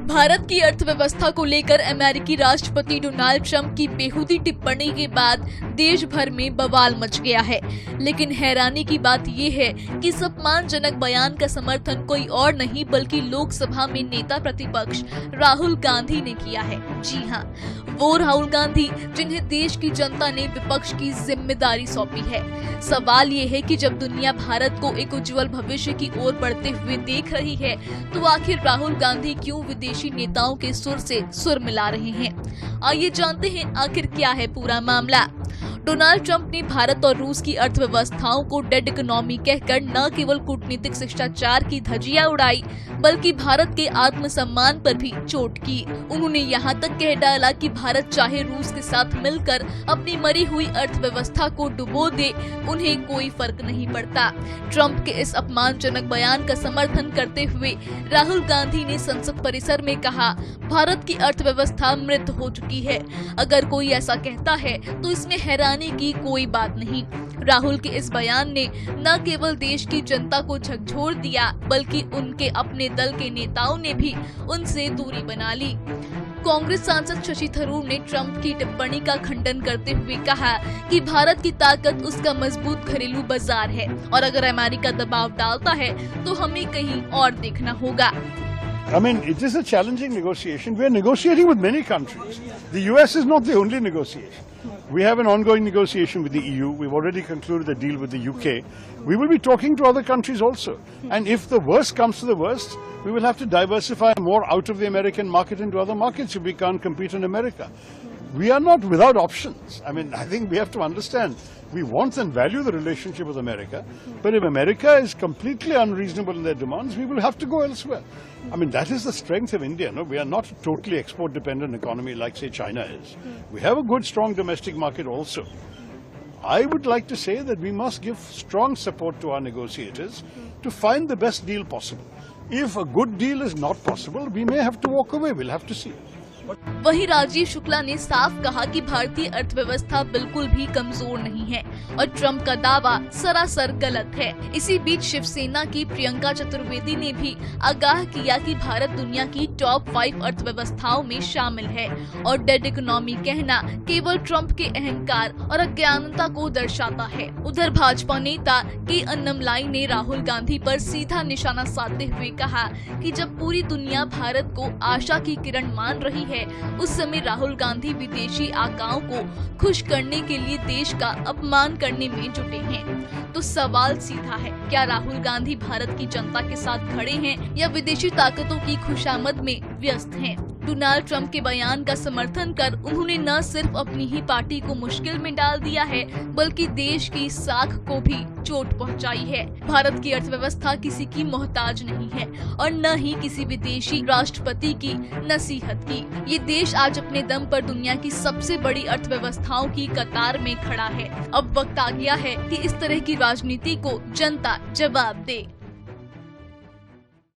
भारत की अर्थव्यवस्था को लेकर अमेरिकी राष्ट्रपति डोनाल्ड ट्रंप की बेहूदी टिप्पणी के बाद देश भर में बवाल मच गया है। लेकिन हैरानी की बात यह है कि इस अपमानजनक बयान का समर्थन कोई और नहीं बल्कि लोकसभा में नेता प्रतिपक्ष राहुल गांधी ने किया है। जी हाँ, वो राहुल गांधी जिन्हें देश की जनता ने विपक्ष की जिम्मेदारी सौंपी है। सवाल ये है कि जब दुनिया भारत को एक उज्जवल भविष्य की ओर बढ़ते हुए देख रही है, तो आखिर राहुल गांधी क्यों विदेशी नेताओं के सुर से सुर मिला रहे हैं? आइए जानते हैं आखिर क्या है पूरा मामला। डोनाल्ड ट्रंप ने भारत और रूस की अर्थव्यवस्थाओं को डेड इकोनॉमी कहकर न केवल कूटनीतिक शिष्टाचार की धज्जियां उड़ाई बल्कि भारत के आत्मसम्मान पर भी चोट की। उन्होंने यहाँ तक कह डाला कि भारत चाहे रूस के साथ मिलकर अपनी मरी हुई अर्थव्यवस्था को डुबो दे, उन्हें कोई फर्क नहीं पड़ता। ट्रंप के इस अपमानजनक बयान का समर्थन करते हुए राहुल गांधी ने संसद परिसर में कहा, भारत की अर्थव्यवस्था मृत हो चुकी है। अगर कोई ऐसा कहता है तो इसमें हैरानी की कोई बात नहीं। राहुल के इस बयान ने न केवल देश की जनता को झकझोर दिया बल्कि उनके अपने दल के नेताओं ने भी उनसे दूरी बना ली। कांग्रेस सांसद शशि थरूर ने ट्रंप की टिप्पणी का खंडन करते हुए कहा कि भारत की ताकत उसका मजबूत घरेलू बाजार है और अगर अमेरिका दबाव डालता है तो हमें कहीं और देखना होगा। I mean, it is a challenging negotiation. We are negotiating with many countries. The US is not the only negotiation. We have an ongoing negotiation with the EU. We've already concluded a deal with the UK. We will be talking to other countries also. And if the worst comes to the worst, we will have to diversify more out of the American market into other markets if we can't compete in America. We are not without options. I mean, I think we have to understand we want and value the relationship with America, but if America is completely unreasonable in their demands, we will have to go elsewhere. I mean, that is the strength of India. No? We are not a totally export-dependent economy like, say, China is. We have a good, strong domestic market also. I would like to say that we must give strong support to our negotiators to find the best deal possible. If a good deal is not possible, we may have to walk away. We'll have to see. वहीं राजीव शुक्ला ने साफ कहा कि भारतीय अर्थव्यवस्था बिल्कुल भी कमजोर नहीं है और ट्रंप का दावा सरासर गलत है। इसी बीच शिवसेना की प्रियंका चतुर्वेदी ने भी आगाह किया कि भारत दुनिया की टॉप 5 अर्थव्यवस्थाओं में शामिल है और डेड इकोनॉमी कहना केवल ट्रंप के अहंकार और अज्ञानता को दर्शाता है। उधर भाजपा नेता के अन्नमलाई ने राहुल गांधी पर सीधा निशाना साधते हुए कहा कि जब पूरी दुनिया भारत को आशा की किरण मान रही है, उस समय राहुल गांधी विदेशी आकाओं को खुश करने के लिए देश का अपमान करने में जुटे हैं। तो सवाल सीधा है, क्या राहुल गांधी भारत की जनता के साथ खड़े हैं या विदेशी ताकतों की खुशामद में व्यस्त हैं? डोनाल्ड ट्रंप के बयान का समर्थन कर उन्होंने न सिर्फ अपनी ही पार्टी को मुश्किल में डाल दिया है बल्कि देश की साख को भी चोट पहुंचाई है। भारत की अर्थव्यवस्था किसी की मोहताज नहीं है और न ही किसी विदेशी राष्ट्रपति की नसीहत की। ये देश आज अपने दम पर दुनिया की सबसे बड़ी अर्थव्यवस्थाओं की कतार में खड़ा है। अब वक्त आ गया है कि इस तरह की राजनीति को जनता जवाब दे।